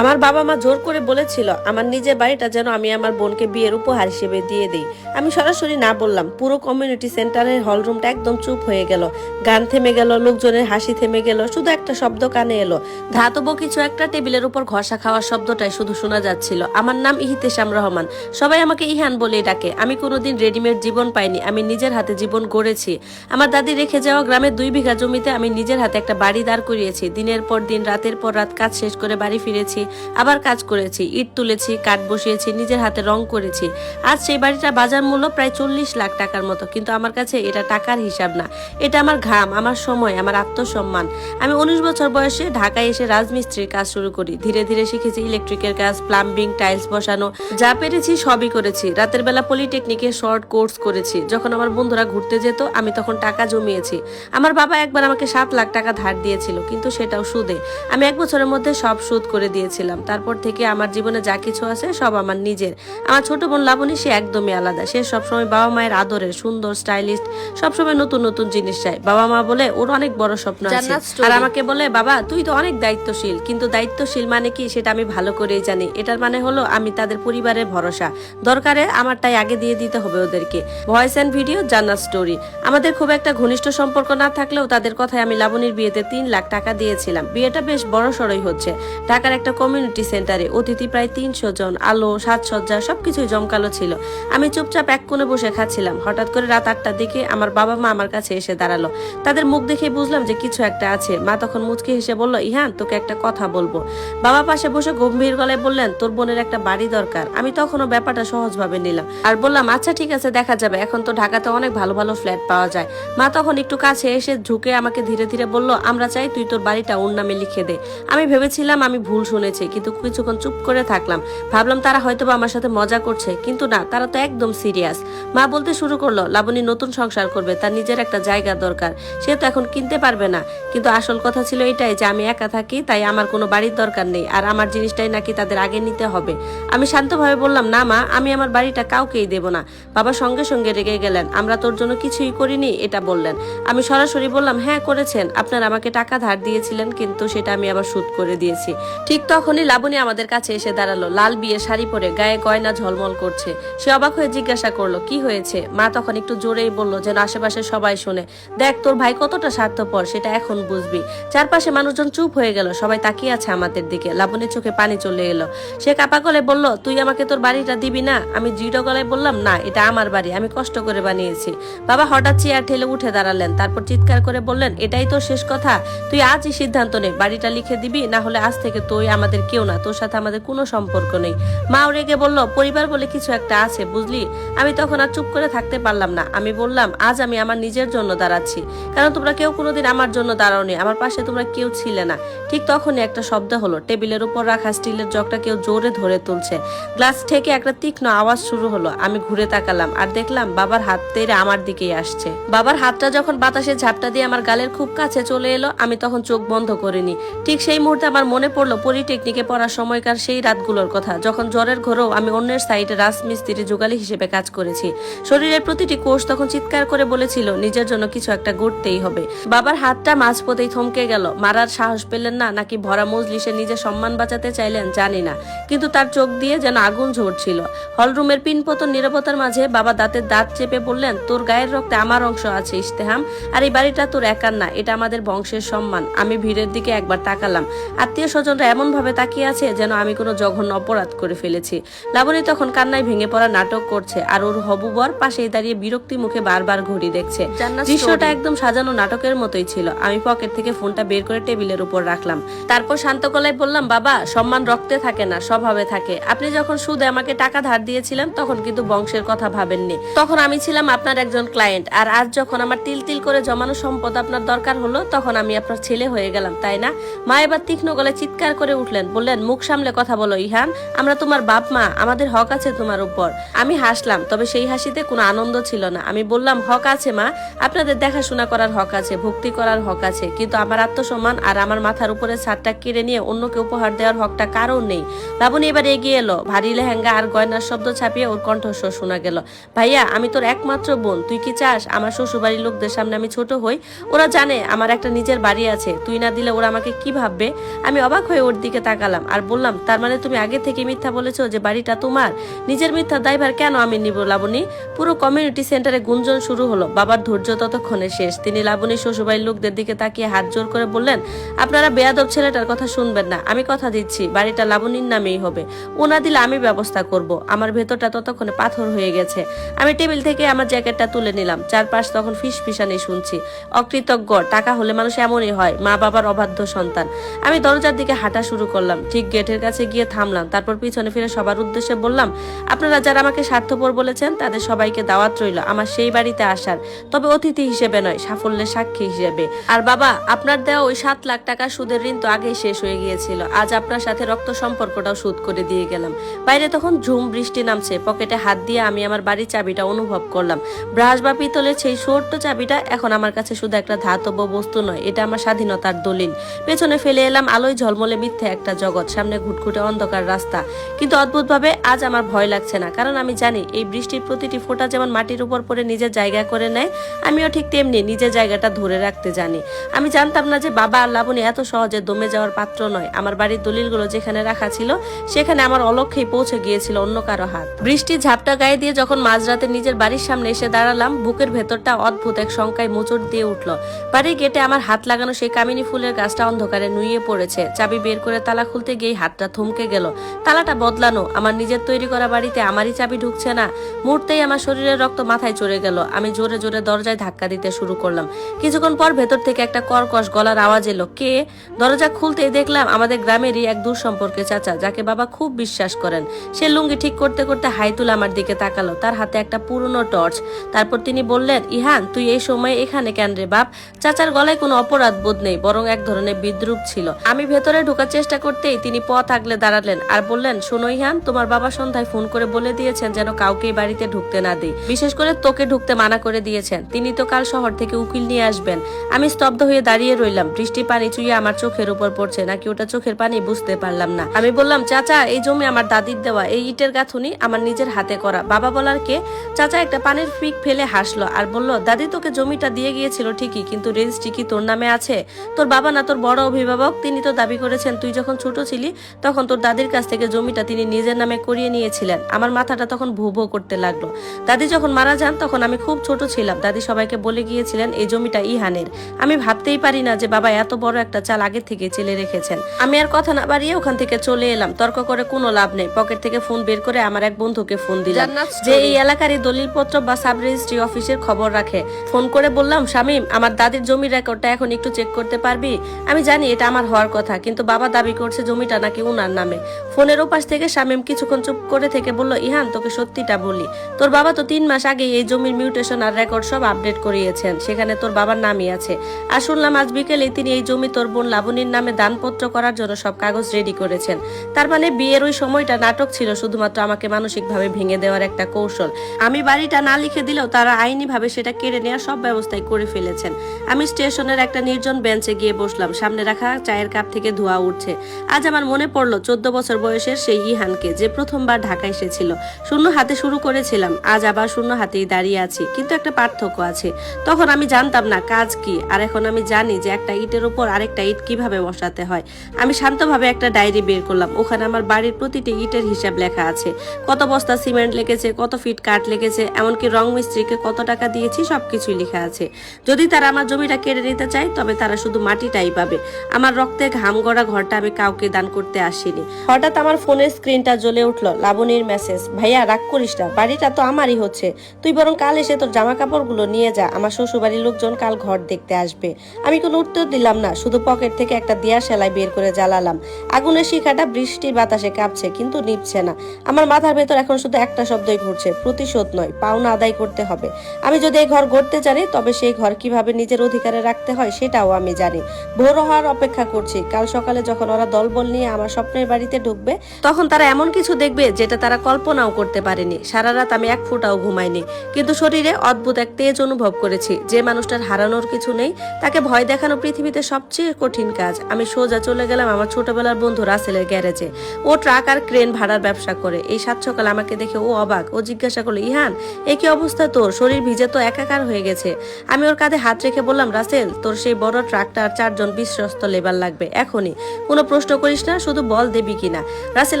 আমার বাবা মা জোর করে বলেছিল আমার নিজের বাড়িটা যেন আমি আমার বোনকে বিয়ের উপহার হিসেবে দিয়ে দিই। আমি সরাসরি না বললাম। পুরো কমিউনিটি সেন্টারের হলরুমটা একদম চুপ হয়ে গেল। গান থেমে গেল, লোকজনের হাসি থেমে গেল, শুধু একটা শব্দ কানে এলো। ধাতব কিছু একটা টেবিলের উপর ঘষা খাওয়ার শব্দটাই শুধু শোনা যাচ্ছিল। আমার নাম ইহতেশাম রহমান। সবাই আমাকে ইহান বলেই ডাকে। আমি কোনোদিন রেডিমেড জীবন পাইনি, আমি নিজের হাতে জীবন গড়েছি। আমার দাদি রেখে যাওয়া গ্রামের 2 বিঘা জমিতে আমি নিজের হাতে একটা বাড়ি দাঁড় করিয়েছি। দিনের পর দিন, রাতের পর রাত কাজ শেষ করে বাড়ি ফিরেছি, আবার কাজ করেছি, ইট তুলেছি, কাঠ বসিয়েছি, নিজের হাতে রং করেছি। আজ সেই বাড়িটার বাজার মূল্য প্রায় 40 লাখ টাকার মতো, কিন্তু আমার কাছে এটা টাকার হিসাব না। এটা আমার ঘাম, আমার সময়, আমার আত্মসম্মান। আমি 19 বছর বয়সে ঢাকায় এসে রাজমিস্ত্রির কাজ শুরু করি। ধীরে ধীরে শিখেছি ইলেকট্রিকের কাজ, প্লাম্বিং, টাইলস বসানো, যা পেরেছি সবই করেছি। রাতের বেলা পলিটেকনিকে শর্ট কোর্স করেছি। যখন আমার বন্ধুরা ঘুরতে যেত আমি তখন টাকা জমিয়েছি। আমার বাবা একবার আমাকে 7 লাখ টাকা ধার দিয়েছিল, কিন্তু সেটাও সুদে। আমি 1 বছরের মধ্যে সব সুদ করে দিয়েছিলাম। তারপর থেকে আমার জীবনে যা কিছু আছে সব আমার নিজের। আমার ছোট বোন লাবণী, সে একদমই আলাদা। সে সবসময় বাবা মায়ের আদরের, সুন্দর, স্টাইলিস্ট, সবসময় নতুন নতুন জিনিস চায়। বাবা মা বলে ওর অনেক বড় স্বপ্ন আছে, আর আমাকে বলে বাবা তুই তো অনেক দায়িত্বশীল। কিন্তু দায়িত্বশীল মানে কি সেটা আমি ভালো করেই জানি। এটার মানে হলো আমি তাদের পরিবারের ভরসা। দরকারে আমারটাই আগে দিয়ে দিতে হবে ওদেরকে। ভয়েস এন্ড ভিডিও, জান্নাত স্টোরি। আমাদের খুব একটা ঘনিষ্ঠ সম্পর্ক না থাকলেও তাদের কথায় আমি লাবণীর বিয়েতে 3 লাখ টাকা দিয়েছিলাম। বিয়েটা বেশ বড় সড়ই হচ্ছে, ঢাকার একটা কমিউনিটি সেন্টারে। অতিথি প্রায় 300 জন, আলো, সাজসজ্জা সবকিছুই জমকালো ছিল। আমি চুপচাপ এক কোণে বসে খাচ্ছিলাম। হঠাৎ করে রাত 8টার দিকে আমার বাবা মা আমার কাছে এসে দাঁড়ালো। তাদের মুখ দেখে বুঝলাম যে কিছু একটা আছে। মা তখন মুচকি হেসে বলল, ইহান তোকে একটা কথা বলবো। বাবা পাশে বসে গম্ভীর গলায় বললেন, তোর বোনের একটা বাড়ি দরকার। আমি তখনও ব্যাপারটা সহজভাবে নিলাম আর বললাম, আচ্ছা ঠিক আছে, দেখা যাবে। এখন তো ঢাকাতে অনেক ভালো ভালো ফ্ল্যাট পাওয়া যায়। মা তখন একটু কাছে এসে ঝুঁকে আমাকে ধীরে ধীরে বলল, আমরা চাই তুই তোর বাড়িটা ওর নামে লিখে দে। আমি ভেবেছিলাম আমি ভুল শুনেছি, কিন্তু কিছুক্ষণ চুপ করে থাকলাম। ভাবলাম তারা হয়তো আমার সাথে মজা করছে, কিন্তু না, তারা তো একদম সিরিয়াস। মা বলতে শুরু করলো, লাবণী নতুন সংসার করবে, তার নিজের একটা জায়গা দরকার। সে তো এখন কিনতে পারবে না। কিন্তু আসল কথা ছিল এটাই যে আমি একা থাকি, তাই আমার কোনো বাড়ির দরকার নেই, আর আমার জিনিসটাই নাকি তাদের আগে নিতে হবে। আমি শান্তভাবে বললাম, না মা, আমি আমার বাড়িটা কাউকেই দেব না। বাবা সঙ্গে সঙ্গে রেগে গেলেন। আমরা তোর জন্য কিছুই করিনি এটা বললেন। আমি সরাসরি বললাম, হ্যাঁ করেছেন, আপনারা আমাকে টাকা ধার দিয়েছিলেন, কিন্তু সেটা আমি আবার সুদ করে দিয়েছি। ঠিক তখনই লাবণী আমাদের কাছে এসে দাঁড়ালো, লাল বিয়ে শাড়ি পরে, গায়ে গয়না ঝলমল করছে। সে অবাক হয়ে জিজ্ঞাসা করলো, কি হয়েছে? মা তখন একটু জোরেই বলল, যেন আশেপাশে সবাই শুনে, দেখ তোর ভাই কতটা স্বার্থপর, সেটা এখন বুঝবি। চারপাশে মানুষজন চুপ হয়ে গেল, সবাই তাকিয়ে আছে আমাদের দিকে। লাবণীর চোখে পানি চলে এলো। সে কাপা গলায় বলল, তুই আমাকে তোর বাড়িটা দিবি না? আমি দৃঢ় গলায় বললাম, না, এটা আমার বাড়ি, আমি কষ্ট করে বানিয়েছি। বাবা হঠাৎ চেয়ার ঠেলে উঠে দাঁড়ালেন, তারপর চিৎকার করে বললেন, এটাই তোর শেষ কথা? তুই আজই সিদ্ধান্ত নে, বাড়িটা লিখে দিবি, না হলে আজ থেকে তুই আমাদের কেউ না, তোর সাথে আমাদের কোনো সম্পর্ক নেই। মাও রেগে বলল, পরিবার বলে কিছু একটা আছে, বুঝলি? আমি তখন আর চুপ করে থাকতে পারলাম না। আমি বললাম, আজ আমি আমার নিজের জন্য দাঁড়াচ্ছি, কারণ তোমরা কেউ কোনোদিন আমার জন্য দাঁড়াওনি, আমার পাশে তোমরা কেউ ছিলে না। ঠিক তখনই একটা শব্দ হলো। টেবিলের উপর রাখা স্টিলের জগটা কেউ জোরে ধরে তুলছে। গ্লাস থেকে একটা তীক্ষ্ণ আওয়াজ শুরু হলো। আমি ঘুরে তাকালাম আর দেখলাম বাবার হাত তেড়ে আমার দিকেই আসছে। বাবার হাতটা যখন বাতাসে ঝাপটা দিয়ে আমার গালের খুব কাছে চলে এলো, আমি তখন চোখ বন্ধ করিনি। ঠিক সেই মুহূর্তে আমার মনে পড়লো পলিটেকনিকে পড়ার সময়কার সেই রাতগুলোর কথা, যখন জ্বরের ঘরেও আমি অন্যের সাইডে রাজমিস্ত্রি যোগালী হিসেবে কাজ করেছি। শরীরের প্রতিটি কোষ তখন চিৎকার করে বলেছিল, নিজের জন্য কিছু একটা গড়তেই হবে। বাবার হাতটা মাঝপথেই থমকে গেল। মারার সাহস পেলেন না, নাকি ভরা মজলিসে নিজের সম্মান বাঁচাতে চাইলেন জানি না, কিন্তু তার চোখ দিয়ে যেন আগুন ঝরছিল। হলরুমের পিনপতন নীরবতার মাঝে বাবা দাঁতের দাঁত চেপে বললেন, তোর গায়ের রক্তে আমার অংশ আছে ইশতেহাম, আর এই বাড়িটা তোর একার না, এটা আমাদের বংশের সম্মান। আমি ভিড়ের দিকে একবার তাকালাম। আত্মীয় স্বজনরা এমন ভাবে তাকিয়ে আছে যেন আমি কোনো জঘন্য অপরাধ করে ফেলেছি। লাবণী তখন কান্নায় ভেঙে পড়া নাটক করছে, আর ওর হবু বর পাশেই দাঁড়িয়ে বিরক্তি মুখে বারবার ঘড়ি দেখছে। দৃশ্যটা একদম সাজানো নাটকের মতোই ছিল। আমি পকেট থেকে ফোনটা বের করে টেবিলের উপর রাখলাম। তারপর শান্ত গলায় বললাম, বাবা, সম্মান রক্তে থাকে না, স্বভাবে থাকে। আপনি যখন সুদে আমাকে টাকা ধার দিয়েছিলেন তখন কিন্তু বংশের কথা ভাবেননি। তখন আমি ছিলাম আপনার একজন ক্লায়েন্ট, আর আজ যখন আমার তিল তিল করে জমানো সম্পদ আপনার দরকার হলো, তখন আমি আপনার ছেলে হয়ে গেলাম, তাই না? মা এবার তীক্ষ্ণ গলায় চিৎকার করে উঠলেন, বললেন, মুখ সামলে কথা বলো ইহান, আমরা তোমার বাপ মা, আমাদের হক আছে তোমার উপর। আমি হাসলাম, তবে সেই হাসিতে কোনো আনন্দ ছিল না। আমি বললাম, হক আছে মা, আপনাদের দেখাশোনা করার হক আছে, ভক্তি করার হক আছে, কিন্তু আমার আত্মসম্মান আর আমার মাথার উপরে ছাদটা কেড়ে নিয়ে অন্যকে উপহার দেওয়ার হকটা কারণ নেই। লাবণী এবার এগিয়ে এলো। ভারী লেহেঙ্গা আর গয়নার শব্দ ছাপিয়ে ওর কণ্ঠস্বর শোনা গেল, ভাইয়া, আমি তোর একমাত্র বোন, তুই কি চাস আমার শ্বশুরবাড়ির লোকদের সামনে আমি ছোট হই? ওরা জানে আমার একটা নিজের বাড়ি আছে, তুই না দিলে ওরা আমাকে কি ভাববে? আমি অবাক হয়ে ওর দিকে তাকালাম আর বললাম, তার মানে তুমি আগে থেকে মিথ্যা বলেছো যে বাড়িটা তোমার? নিজের মিথ্যা দায়ভার কেন আমি নিব লাবণী? পুরো কমিউনিটি সেন্টারে গুঞ্জন শুরু হলো। বাবার ধৈর্য ততক্ষণে শেষ। তিনি লাবণীর শ্বশুরবাড়ির লোকদের দিকে তাকিয়ে হাত জোর করে বললেন, আপনারা বেয়াদব ছেলেটার কথা শুনবেন না। আমি কথা দিচ্ছি বাড়িটা লাবণীর নামেই হবে। ও না দিলে আমি ব্যবস্থা করব। আমার ভেতরটা ততক্ষণে পাথর হয়ে গেছে। আমি টেবিল থেকে আমার জ্যাকেটটা তুলে নিলাম। চারপাশ তখন ফিসফিসানি শুনছি। অকৃতজ্ঞ, টাকা হলে মানুষ এমনই হয়, মা বাবার অবাধ্য সন্তান। আমি দরজার দিকে হাঁটা শুরু করলাম। ঠিক গেটের কাছে গিয়ে থামলাম। তারপর পিছনে ফিরে সবার উদ্দেশ্যে বললাম, আপনারা যারা আমাকে স্বার্থপর বলেছেন তাদের সবাইকে দাওয়াত রইল আমার সেই বাড়িতে আসার, তবে অতিথি হিসেবে নয়, সাফল্যের সাক্ষী হিসেবে। আর বাবা, আপনার দেওয়া ওই 7 লাখ টাকা সুদের ঋণ তো আগেই শেষ হয়ে গিয়েছিল। আজ আপনার সাথে রক্ত সম্পর্কটাও শোধ করে দিয়ে গেলাম। বাইরে তখন ঝুম বৃষ্টি নামছে। পকেটে হাত দিয়ে আমি আমার বাড়ির চাবিটা অনুভব করলাম। ব্রাশ বা পিতলের সেই ছোট্ট চাবিটা এখন আমার কাছে শুধু একটা ধাতব বস্তু নয়, এটা আমার স্বাধীনতার দলিল। পেছনে ফেলে এলাম আলোয় ঝলমলে মিথ্যে একটা জগৎ, সামনে ঘুটঘুটে অন্ধকার রাস্তা। কিন্তু অদ্ভুতভাবে আজ আমার ভয় লাগছে না, কারণ আমি জানি এই বৃষ্টির প্রতিটি ফোঁটা যেমন মাটির উপর পড়ে নিজের জায়গা করে নেয়, আমিও ঠিক তেমনি নিজের জায়গাটা ধরে রাখতে জানি। আমি জানতাম না যে বাবা আর লাবণী এত সহজে দমে যাওয়ার পাত্র নয়। আমার বাড়ির দলিলগুলো যেখানে রাখা ছিল সেখানে আমার অলক্ষ্যেই পৌঁছে গিয়েছিল অন্য কারো হাত। বৃষ্টির ঝাপটা গায়ে দিয়ে যখন মাঝরাতে নিজের বাড়ির সামনে এসে দাঁড়ালাম, বুকের ভেতরটা অদ্ভুত এক শঙ্কায় মোচড় দিয়ে উঠল। বাড়ির গেটে আমার হাত লাগানো সেই কামিনী ফুলের গাছটা অন্ধকারে নুয়ে পড়েছে। চাবি বের করে তালা খুলতে গিয়ে হাতটা থমকে গেল। তালাটা বদলানো। আমার নিজের তৈরি করা বাড়িতে আমারই চাবি ঢুকছে না। মুহূর্তেই আমার শরীরের রক্ত মাথায় চড়ে গেল। আমি জোরে জোরে দরজায় ধাক্কা দিতে শুরু করলাম। কিছুক্ষণ পর ভেতর থেকে একটা কর্কশ গলার আওয়াজ এলো, কে? দরজা খুলতেই দেখলাম আমাদের গ্রামেরই এক দূর সম্পর্কে চাচা, যাকে বাবা খুব বিশ্বাস করেন। সে লুঙ্গি ঠিক করতে করতে হাই তুলে আমার দিকে তাকালো। তার হাতে একটা পুরনো টর্চ। তারপর তিনি বললেন, ইহান, তুই এই সময় এখানে কেন রে বাপ? চাচার গলায় কোনো অপরাধ বোধ নেই, বরং এক ধরনের বিদ্রুপ ছিল। আমি ভেতরে ঢোকার চেষ্টা করতেই তিনি পথ আগলে দাঁড়ালেন আর বললেন, শোনো ইহান, তোমার বাবা সন্ধ্যায় ফোন করে বলে দিয়েছেন যেন কাউকেই বাড়িতে ঢুকতে না দেই, বিশেষ করে তোকে ঢুকতে মানা করে দিয়েছেন। তিনি তো কাল শহর থেকে উকিল নিয়ে আসবেন। আমি স্তব্ধ হয়ে দাঁড়িয়ে রইলাম। বৃষ্টি পানি চুইয়ে আমার চোখের উপর পড়ছে, নাকি ওটা চোখের পানি বুঝতে পারলাম না। আমি বললাম, চাচা, এই জমি আমার দাদির দেওয়া, এই ইটের গাঁথুনি আমার নিজের হাতে করা। বাবা বলার কে? চাচা একটা পানের ফিক ফেলে হাসলো আর বলল, দাদি তোকে জমিটা দিয়ে গিয়েছিল ঠিকই, কিন্তু রেজিস্ট্রি কি তোর নামে আছে? তোর বাবা না তোর বড় অভিভাবক? তিনি তো দাবি করেছেন তুই যখন ছোট ছিলি তখন তোর দাদির কাছ থেকে জমিটা তিনি নিজের নামে করিয়ে নিয়েছিলেন। আমার মাথাটা তখন ভু ভু করতে লাগলো। দাদি যখন মারা যান তখন আমি খুব ছোট ছিলাম। দাদি সবাইকে বলে গিয়েছিলেন এই জমিটা ইহানের। আমি ভাবতেই পারি না যে বাবা এত বড় একটা চাল আগে থেকে চেলে রেখেছেন। আমি আর কথা না বাড়িয়ে ওখান থেকে চলে এলাম। তর্ক করে কোনো লাভ নেই। পকেট থেকে ফোন বের করে আমার এক বন্ধুকে ফোন দিলাম, যে এই এলাকারই দলিলপত্র বা সাব রেজিস্ট্রি অফিসের খবর রাখে। ফোন করে বললাম, শামীম, আমার দাদির জমির রেকর্ডটা এখন একটু চেক করতে পারবি? আমি জানি এটা আমার হওয়ার কথা, কিন্তু বাবা দাবি করছে জমিটা নাকি উনার নামে। ফোনের ওপাশ থেকে শামীম কিছুক্ষণ চুপ করে থেকে বলল, ইহান, তোকে সত্যিটা বলি, তোর বাবা তো 3 মাস আগে এই জমির মিউটেশন আর রেকর্ড সব আপডেট করিয়েছেন। সেখানে তোর বাবার নামই আছে। আর শুনলাম আজ বিকেলে তিনি এই জমি তোর বোন লাবণীর নামে দানপত্র করার জন্য সব কাগজ রেডি করেছেন। তার মানে বিয়ের ওই সময়টা নাটক ছিল, শুধুমাত্র আমাকে মানসিকভাবে ভেঙে দেওয়ার একটা কৌশল। আমি বাড়িটা না লিখে দিলেও তারা আইনিভাবে সেটা কেড়ে নেওয়ার সব ব্যবস্থাই করে ফেলেছেন। আমি স্টেশনের একটা নির্জন বেঞ্চে গিয়ে বসলাম। সামনে রাখা চায়ের কাপ থেকে ধোঁয়া উঠছে। আজ আমার মনে পড়লো 14 বছর বয়সের সেই ইহানকে, যে প্রথমবার ঢাকা এসেছিল। শূন্য হাতে শুরু করেছিলাম, আজ আবার শূন্য হাতেই দাঁড়িয়ে আছি। কিন্তু একটা পার্থক্য আছে। তখন আমি জানতাম না কাজ কি, আর এখন আমি জানি যে একটা ইটের উপর আরেকটা ইট কিভাবে বসাতে হয়। আমি শান্তভাবে একটা ডায়েরি বের করলাম। ওখানে আমার বাড়ির প্রতিটি ইটের হিসাব লেখা আছে। কত বস্তা সিমেন্ট লেগেছে, কত ফিট কাঠ লেগেছে, এমনকি রং মিস্ত্রিকে কত টাকা দিয়েছি, সবকিছুই লেখা আছে। যদি তারা আমার জমিটা কেড়ে নিতে চায় তবে তারা শুধু মাটিটাই পাবে। আমার রক্তে ঘাম গড়া ঘরটা আমি কাউকে দান করতে আসিনি। হঠাৎ আমার ফোনের স্ক্রিনটা জ্বলে উঠলো। লাবণীর মেসেজ, ভাইয়া রাগ করিস না, বাড়িটা তো আমারই হচ্ছে। তুই বরং কাল এসে তোর জামা কাপড়গুলো নিয়ে যা, আমার শ্বশুরবাড়ির লোকজন কাল ঘর দেখতে আসবে। আমি কোনো উত্তর দিলাম না, শুধু পকেট থেকে একটা দিয়া সেলাই বের করে জ্বালালাম। আগুনের শিখাটা বৃষ্টির বাতাসে কাঁপছে, কিন্তু নিভছে না। আমার মাথার ভেতর এখন শুধু একটা শব্দই ঘুরছে, প্রতিশোধ নয়, পাওনা আদায় করতে হবে। আমি যদি এই ঘর গড়তে জানি তবে সেই ঘর কিভাবে নিজের অধিকারে রাখতে হয় সেটাও আমি জানি। ভোর হওয়ার অপেক্ষা করছি। কাল সকালে যখন ওরা দলবল নিয়ে আমার স্বপ্নের বাড়িতে ঢুকবে তখন তারা এমন কিছু দেখবে যেটা তারা কল্পনাও করতে পারেনি। সারা রাত আমি এক ফোঁটাও ঘুমাইনি, কিন্তু শরীরে অদ্ভুত এক তেজ অনুভব করেছি। যে মানুষটার হারানোর কিছু নেই তাকে ভয় দেখানো পৃথিবীতে সবচেয়ে কঠিন কাজ। আমি সোজা চলে গেলাম আমার ছোটবেলার বন্ধু রাসেলের গ্যারেজে। ও ট্রাক আর ক্রেন ভাড়ার ব্যবসা করে। এই সাত সকাল আমাকে দেখে ও অবাক। ও জিজ্ঞাসা করলো, ইহান, এই কি অবস্থা তোর? শরীর ভিজে তো একাকার হয়ে গেছে। আমি ওর কাঁধে হাত রেখে বললাম, রাসেল, তোর সেই বড় ট্রাকটা আর 4 জন বিশ্বস্ত লেবার লাগবে এখনই। কোনো প্রশ্ন করিস না, শুধু বল দেবি কিনা। রাসেল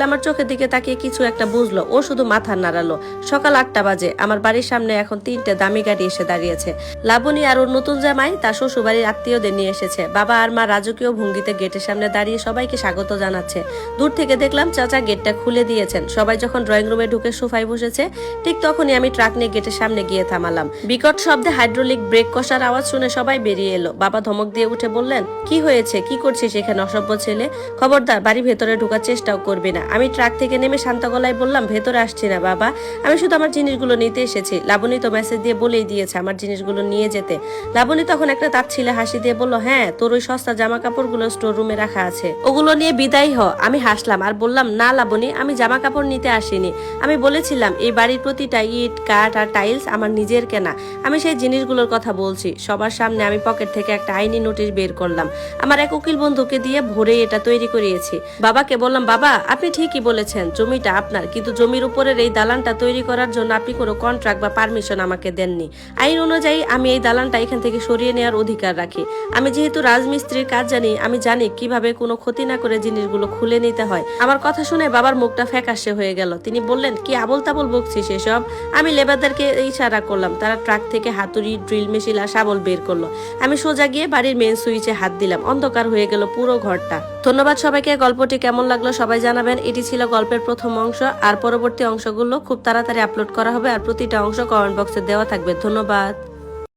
আমার চোখের দিকে তাকিয়ে কিছু একটা বুঝলো, ও শুধু মাথা নাড়ালো। সকাল 8টা বাজে, আমার বাড়ির সামনে এখন 3টে দামি গাড়ি এসে দাঁড়িয়েছে। লাবণী আর ওর নতুন জামাই তার শ্বশুর বাড়ির আত্মীয়দের নিয়ে এসেছে। বাবা আর মা রাজকীয় ভঙ্গিতে গেটের সামনে দাঁড়িয়ে সবাইকে স্বাগত জানাচ্ছে। দূর থেকে দেখলাম চাচা গেটটা খুলে দিয়েছেন। সবাই যখন ড্রয়িং রুমে ঢুকে সোফায় বসেছে, ঠিক তখনই আমি ট্রাক নিয়ে গেটের সামনে গিয়ে থামালাম। বিকট শব্দে হাইড্রোলিক ব্রেক কষার আওয়াজ শুনে সবাই বেরিয়ে এলো। বাবা ধমক দিয়ে উঠে বললেন, কি হয়েছে, কি করছিস এখানে অসভ্য ছেলে? খবরদার বাড়ি ভেতরে ঢোকার চেষ্টাও করবি না। আমি ট্রাক থেকে নেমে শান্ত গলায় বললাম, ভেতরে আসছি না বাবা, আমি শুধু আমার জিনিসগুলো নিতে এসেছি। লাবণী তো মেসেজ দিয়ে বলেই দিয়েছে আমার জিনিসগুলো নিয়ে যেতে। লাবণী তখন একটা তাচ্ছিলে হাসি দিয়ে বলল, হ্যাঁ তোর ওই সস্তা জামা কাপড়গুলো স্টোর রুমে রাখা আছে, ওগুলো নিয়ে বিদায় হ। আমি হাসলাম আর বললাম, না লাবণী, আমি জামা কাপড় নিতে আসিনি। আমি বলেছিলাম এই বাড়ির প্রতিটা ইট, কাঠ আর টাইলস আমার নিজের কেনা। আমি সেই জিনিসগুলোর কথা বলছি। সবার সামনে আমি পকেট থেকে একটা আইনি নোটিশ বের করলাম। আমার এক উকিল বন্ধুকে দিয়ে ভরে এটা তৈরি করিয়েছি। বাবাকে বললাম, বাবা আপনি ঠিকই বলেছেন, জমিটা আপনার, কিন্তু জমির উপরের এই দালানটা তৈরি করার জন্য আপনি কোনো কন্ট্রাক্ট বা পারমিশন আমাকে দেননি। আইন অনুযায়ী আমি এই দালানটা এখান থেকে সরিয়ে নেওয়ার অধিকার রাখি। আমি যেহেতু রাজমিস্ত্রির কাজ জানি, আমি জানি কিভাবে কোনো ক্ষতি না করে জিনিসগুলো খুলে নিতে হয়। আমার কথা শুনে বাবার মুখটা ফ্যাকাশে হয়ে গেল। তিনি বললেন, কি আবল তাবল বকছিস এসব? আমি লেবারদেরকে ইশারা করলাম। তারা ট্রাক থেকে হাতুড়ি, ড্রিল মেশিন আর শাবল বের করলো। আমি সোজা গিয়ে বাড়ির মেন সুইচে হাত দিলাম। অন্ধকার হয়ে গেল পুরো ঘরটা। ধন্যবাদ সবাইকে। গল্পটি কেমন লাগলো সবাই জানাবেন। এটি ছিল গল্পের প্রথম অংশ, আর পরবর্তী অংশগুলো খুব তাড়াতাড়ি আপলোড করা হবে, আর প্রতিটা অংশ কমেন্ট বক্সে দেওয়া থাকবে। ধন্যবাদ।